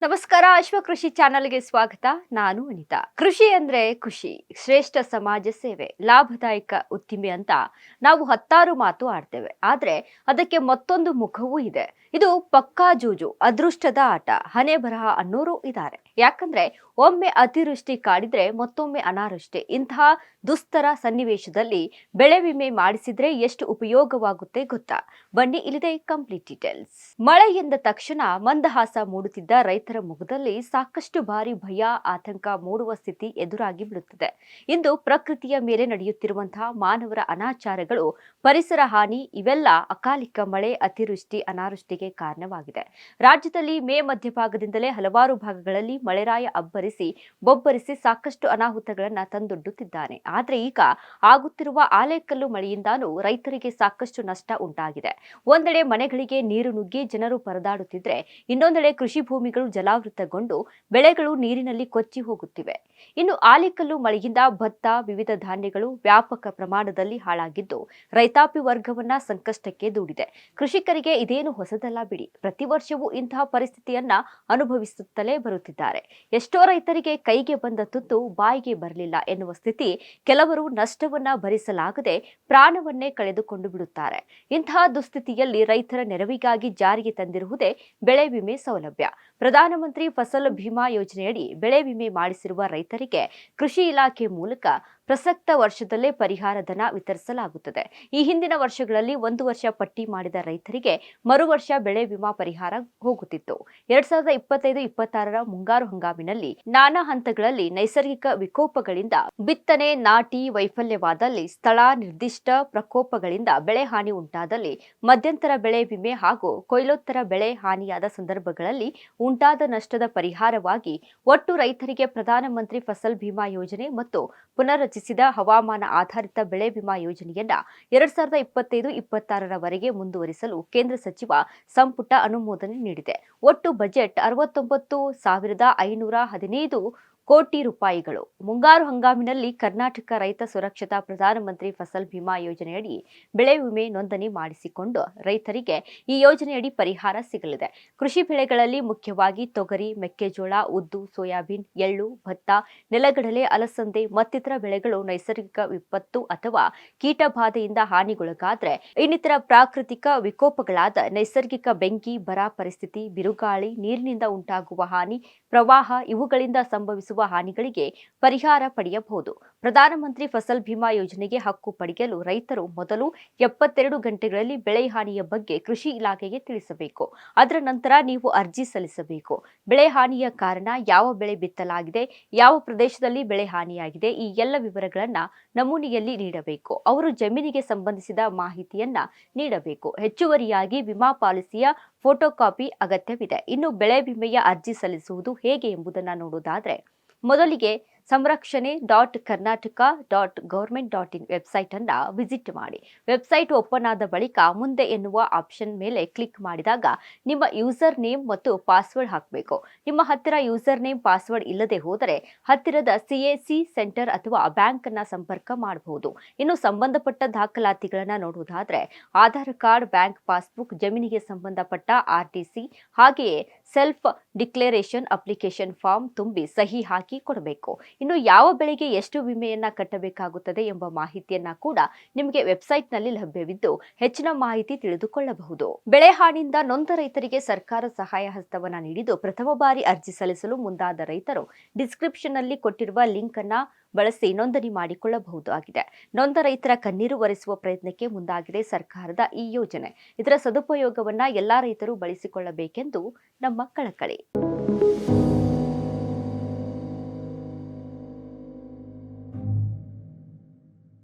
ನಮಸ್ಕಾರ. ಕೃಷಿ ಚಾನೆಲ್ಗೆ ಸ್ವಾಗತ. ನಾನು ಅನಿತಾ. ಕೃಷಿ ಅಂದ್ರೆ ಖುಷಿ, ಶ್ರೇಷ್ಠ ಸಮಾಜ ಸೇವೆ, ಲಾಭದಾಯಕ ಉದ್ದಿಮೆ ಅಂತ ನಾವು ಹತ್ತಾರು ಮಾತು ಆಡ್ತೇವೆ. ಆದ್ರೆ ಅದಕ್ಕೆ ಮತ್ತೊಂದು ಮುಖವೂ ಇದೆ. ಇದು ಪಕ್ಕಾ ಜೂಜು, ಅದೃಷ್ಟದ ಆಟ, ಹಣೆ ಬರಹ ಅನ್ನೋರು ಇದ್ದಾರೆ. ಯಾಕಂದ್ರೆ ಒಮ್ಮೆ ಅತಿವೃಷ್ಟಿ ಕಾಡಿದ್ರೆ ಮತ್ತೊಮ್ಮೆ ಅನಾವೃಷ್ಟಿ. ಇಂತಹ ದುಸ್ತರ ಸನ್ನಿವೇಶದಲ್ಲಿ ಬೆಳೆ ವಿಮೆ ಮಾಡಿಸಿದ್ರೆ ಎಷ್ಟು ಉಪಯೋಗವಾಗುತ್ತೆ ಗೊತ್ತಾ? ಬನ್ನಿ, ಇಲ್ಲಿದೆ ಕಂಪ್ಲೀಟ್ ಡೀಟೇಲ್ಸ್. ಮಳೆ ಎಂದ ತಕ್ಷಣ ಮಂದಹಾಸ ಮೂಡುತ್ತಿದ್ದ ರೈತರ ಮುಖದಲ್ಲಿ ಸಾಕಷ್ಟು ಬಾರಿ ಭಯ, ಆತಂಕ ಮೂಡುವ ಸ್ಥಿತಿ ಎದುರಾಗಿ ಬಿಡುತ್ತದೆ. ಇಂದು ಪ್ರಕೃತಿಯ ಮೇಲೆ ನಡೆಯುತ್ತಿರುವಂತಹ ಮಾನವರ ಅನಾಚಾರಗಳು, ಪರಿಸರ ಹಾನಿ ಇವೆಲ್ಲ ಅಕಾಲಿಕ ಮಳೆ, ಅತಿವೃಷ್ಟಿ, ಅನಾವೃಷ್ಟಿಗೆ ಕಾರಣವಾಗಿದೆ. ರಾಜ್ಯದಲ್ಲಿ ಮೇ ಮಧ್ಯಭಾಗದಿಂದಲೇ ಹಲವಾರು ಭಾಗಗಳಲ್ಲಿ ಮಳೆರಾಯ ಬೊಬ್ಬರಿಸಿ ಸಾಕಷ್ಟು ಅನಾಹುತಗಳನ್ನ ತಂದೊಡ್ಡುತ್ತಿದ್ದಾನೆ. ಆದ್ರೆ ಈಗ ಆಗುತ್ತಿರುವ ಆಲೆಕಲ್ಲು ಮಳೆಯಿಂದಾನು ರೈತರಿಗೆ ಸಾಕಷ್ಟು ನಷ್ಟ ಉಂಟಾಗಿದೆ. ಒಂದೆಡೆ ಮನೆಗಳಿಗೆ ನೀರು ನುಗ್ಗಿ ಜನರು ಪರದಾಡುತ್ತಿದ್ರೆ, ಇನ್ನೊಂದೆಡೆ ಕೃಷಿ ಭೂಮಿಗಳು ಜಲಾವೃತಗೊಂಡು ಬೆಳೆಗಳು ನೀರಿನಲ್ಲಿ ಕೊಚ್ಚಿ ಹೋಗುತ್ತಿವೆ. ಇನ್ನು ಆಲಿಕಲ್ಲು ಮಳೆಯಿಂದ ಭತ್ತ, ವಿವಿಧ ಧಾನ್ಯಗಳು ವ್ಯಾಪಕ ಪ್ರಮಾಣದಲ್ಲಿ ಹಾಳಾಗಿದ್ದು ರೈತಾಪಿ ವರ್ಗವನ್ನ ಸಂಕಷ್ಟಕ್ಕೆ ದೂಡಿದೆ. ಕೃಷಿಕರಿಗೆ ಇದೇನು ಹೊಸದಲ್ಲ ಬಿಡಿ, ಪ್ರತಿ ವರ್ಷವೂ ಇಂತಹ ಪರಿಸ್ಥಿತಿಯನ್ನ ಅನುಭವಿಸುತ್ತಲೇ ಬರುತ್ತಿದ್ದಾರೆ. ಎಷ್ಟೋ ರೈತರಿಗೆ ಕೈಗೆ ಬಂದ ತುತ್ತು ಬಾಯಿಗೆ ಬರಲಿಲ್ಲ ಎನ್ನುವ ಸ್ಥಿತಿ. ಕೆಲವರು ನಷ್ಟವನ್ನ ಭರಿಸಲಾಗದೆ ಪ್ರಾಣವನ್ನೇ ಕಳೆದುಕೊಂಡು ಬಿಡುತ್ತಾರೆ. ಇಂತಹ ದುಸ್ಥಿತಿಯಲ್ಲಿ ರೈತರ ನೆರವಿಗಾಗಿ ಜಾರಿಗೆ ತಂದಿರುವುದೇ ಬೆಳೆ ವಿಮೆ ಸೌಲಭ್ಯ. ಪ್ರಧಾನಮಂತ್ರಿ ಫಸಲ್ ಭೀಮಾ ಯೋಜನೆಯಡಿ ಬೆಳೆ ವಿಮೆ ಮಾಡಿಸಿರುವ ರೈತರಿಗೆ ಕೃಷಿ ಇಲಾಖೆ ಮೂಲಕ ಪ್ರಸಕ್ತ ವರ್ಷದಲ್ಲೇ ಪರಿಹಾರ ಧನ ವಿತರಿಸಲಾಗುತ್ತದೆ. ಈ ಹಿಂದಿನ ವರ್ಷಗಳಲ್ಲಿ 1 ವರ್ಷ ಪಟ್ಟಿ ಮಾಡಿದ ರೈತರಿಗೆ ಮರು ವರ್ಷ ಬೆಳೆ ವಿಮಾ ಪರಿಹಾರ ಹೋಗುತ್ತಿತ್ತು. 2025-26ರ ಮುಂಗಾರು ಹಂಗಾಮಿನಲ್ಲಿ ನಾನಾ ಹಂತಗಳಲ್ಲಿ ನೈಸರ್ಗಿಕ ವಿಕೋಪಗಳಿಂದ ಬಿತ್ತನೆ, ನಾಟಿ ವೈಫಲ್ಯವಾದಲ್ಲಿ, ಸ್ಥಳ ನಿರ್ದಿಷ್ಟ ಪ್ರಕೋಪಗಳಿಂದ ಬೆಳೆ ಹಾನಿ ಉಂಟಾದಲ್ಲಿ, ಮಧ್ಯಂತರ ಬೆಳೆ ವಿಮೆ ಹಾಗೂ ಕೊಯ್ಲೋತ್ತರ ಬೆಳೆ ಹಾನಿಯಾದ ಸಂದರ್ಭಗಳಲ್ಲಿ ಉಂಟಾದ ನಷ್ಟದ ಪರಿಹಾರವಾಗಿ ಒಟ್ಟು ರೈತರಿಗೆ ಪ್ರಧಾನಮಂತ್ರಿ ಫಸಲ್ ಭೀಮಾ ಯೋಜನೆ ಮತ್ತು ಪುನರ್ರಚಿಸಿದ ಹವಾಮಾನ ಆಧಾರಿತ ಬೆಳೆ ವಿಮಾ ಯೋಜನೆಯನ್ನ 2025-26ರವರೆಗೆ ಮುಂದುವರಿಸಲು ಕೇಂದ್ರ ಸಚಿವ ಸಂಪುಟ ಅನುಮೋದನೆ ನೀಡಿದೆ. ಒಟ್ಟು ಬಜೆಟ್ 69,515 ಕೋಟಿ ರೂಪಾಯಿಗಳು. ಮುಂಗಾರು ಹಂಗಾಮಿನಲ್ಲಿ ಕರ್ನಾಟಕ ರೈತ ಸುರಕ್ಷತಾ ಪ್ರಧಾನಮಂತ್ರಿ ಫಸಲ್ ಭೀಮಾ ಯೋಜನೆಯಡಿ ಬೆಳೆ ವಿಮೆ ನೋಂದಣಿ ಮಾಡಿಸಿಕೊಂಡು ರೈತರಿಗೆ ಈ ಯೋಜನೆಯಡಿ ಪರಿಹಾರ ಸಿಗಲಿದೆ. ಕೃಷಿ ಬೆಳೆಗಳಲ್ಲಿ ಮುಖ್ಯವಾಗಿ ತೊಗರಿ, ಮೆಕ್ಕೆಜೋಳ, ಉದ್ದು, ಸೋಯಾಬೀನ್, ಎಳ್ಳು, ಭತ್ತ, ನೆಲಗಡಲೆ, ಅಲಸಂದೆ ಮತ್ತಿತರ ಬೆಳೆಗಳು ನೈಸರ್ಗಿಕ ವಿಪತ್ತು ಅಥವಾ ಕೀಟ ಬಾಧೆಯಿಂದ ಹಾನಿಗೊಳಗಾದ್ರೆ, ಇನ್ನಿತರ ಪ್ರಾಕೃತಿಕ ವಿಕೋಪಗಳಾದ ನೈಸರ್ಗಿಕ ಬೆಂಕಿ, ಬರ ಪರಿಸ್ಥಿತಿ, ಬಿರುಗಾಳಿ, ನೀರಿನಿಂದ ಉಂಟಾಗುವ ಹಾನಿ, ಪ್ರವಾಹ ಇವುಗಳಿಂದ ಸಂಭವಿಸುವ ಹಾನಿಗಳಿಗೆ ಪರಿಹಾರ ಪಡೆಯಬಹುದು. ಪ್ರಧಾನಮಂತ್ರಿ ಫಸಲ್ ಭೀಮಾ ಯೋಜನೆಗೆ ಹಕ್ಕು ಪಡೆಯಲು ರೈತರು ಮೊದಲು 72 ಗಂಟೆಗಳಲ್ಲಿ ಬೆಳೆ ಹಾನಿಯ ಬಗ್ಗೆ ಕೃಷಿ ಇಲಾಖೆಗೆ ತಿಳಿಸಬೇಕು. ಅದರ ನಂತರ ನೀವು ಅರ್ಜಿ ಸಲ್ಲಿಸಬೇಕು. ಬೆಳೆ ಹಾನಿಯ ಕಾರಣ, ಯಾವ ಬೆಳೆ ಬಿತ್ತಲಾಗಿದೆ, ಯಾವ ಪ್ರದೇಶದಲ್ಲಿ ಬೆಳೆ ಹಾನಿಯಾಗಿದೆ, ಈ ಎಲ್ಲ ವಿವರಗಳನ್ನ ನಮೂನೆಯಲ್ಲಿ ನೀಡಬೇಕು. ಅವರು ಜಮೀನಿಗೆ ಸಂಬಂಧಿಸಿದ ಮಾಹಿತಿಯನ್ನ ನೀಡಬೇಕು. ಹೆಚ್ಚುವರಿಯಾಗಿ ವಿಮಾ ಪಾಲಿಸಿಯ ಫೋಟೋಕಾಪಿ ಅಗತ್ಯವಿದೆ. ಇನ್ನು ಬೆಳೆ ವಿಮೆಯ ಅರ್ಜಿ ಸಲ್ಲಿಸುವುದು ಹೇಗೆ ಎಂಬುದನ್ನು ನೋಡುವುದಾದ್ರೆ, ಮೊದಲಿಗೆ ಸಂರಕ್ಷಣೆ.ಕರ್ನಾಟಕ.ಗೌರ್ಮೆಂಟ್.ಇನ್ ವೆಬ್ಸೈಟ್ ಅನ್ನ ವಿಸಿಟ್ ಮಾಡಿ. ವೆಬ್ಸೈಟ್ ಓಪನ್ ಆದ ಬಳಿಕ ಮುಂದೆ ಎನ್ನುವ ಆಪ್ಷನ್ ಮೇಲೆ ಕ್ಲಿಕ್ ಮಾಡಿದಾಗ ನಿಮ್ಮ ಯೂಸರ್ ನೇಮ್ ಮತ್ತು ಪಾಸ್ವರ್ಡ್ ಹಾಕಬೇಕು. ನಿಮ್ಮ ಹತ್ತಿರ ಯೂಸರ್ ನೇಮ್, ಪಾಸ್ವರ್ಡ್ ಇಲ್ಲದೆ ಹೋದರೆ ಹತ್ತಿರದ CAC ಸೆಂಟರ್ ಅಥವಾ ಬ್ಯಾಂಕ್ ಅನ್ನ ಸಂಪರ್ಕ ಮಾಡಬಹುದು. ಇನ್ನು ಸಂಬಂಧಪಟ್ಟ ದಾಖಲಾತಿಗಳನ್ನ ನೋಡುವುದಾದ್ರೆ, ಆಧಾರ್ ಕಾರ್ಡ್, ಬ್ಯಾಂಕ್ ಪಾಸ್ಬುಕ್, ಜಮೀನಿಗೆ ಸಂಬಂಧಪಟ್ಟ RTC, ಹಾಗೆಯೇ ಸೆಲ್ಫ್ ಡಿಕ್ಲರೇಷನ್ ಅಪ್ಲಿಕೇಶನ್ ಫಾರ್ಮ್ ತುಂಬಿ ಸಹಿ ಹಾಕಿ ಕೊಡಬೇಕು. ಇನ್ನು ಯಾವ ಬೆಳೆಗೆ ಎಷ್ಟು ವಿಮೆಯನ್ನ ಕಟ್ಟಬೇಕಾಗುತ್ತದೆ ಎಂಬ ಮಾಹಿತಿಯನ್ನ ಕೂಡ ನಿಮಗೆ ವೆಬ್ಸೈಟ್ನಲ್ಲಿ ಲಭ್ಯವಿದ್ದು ಹೆಚ್ಚಿನ ಮಾಹಿತಿ ತಿಳಿದುಕೊಳ್ಳಬಹುದು. ಬೆಳೆ ಹಾನಿಯಿಂದ ನೊಂದ ರೈತರಿಗೆ ಸರ್ಕಾರ ಸಹಾಯ ಹಸ್ತವನ್ನ ನೀಡಿದ್ದು, ಪ್ರಥಮ ಬಾರಿ ಅರ್ಜಿ ಸಲ್ಲಿಸಲು ಮುಂದಾದ ರೈತರು ಡಿಸ್ಕ್ರಿಪ್ಷನ್ ನಲ್ಲಿ ಕೊಟ್ಟಿರುವ ಲಿಂಕ್ ಅನ್ನ ಬಳಸಿ ನೋಂದಣಿ ಮಾಡಿಕೊಳ್ಳಬಹುದಾಗಿದೆ. ನೊಂದ ರೈತರ ಕಣ್ಣೀರು ಒರೆಸುವ ಪ್ರಯತ್ನಕ್ಕೆ ಮುಂದಾಗಿದೆ ಸರ್ಕಾರದ ಈ ಯೋಜನೆ. ಇದರ ಸದುಪಯೋಗವನ್ನ ಎಲ್ಲಾ ರೈತರು ಬಳಸಿಕೊಳ್ಳಬೇಕೆಂದು ನಮ್ಮ ಕಳಕಳಿ.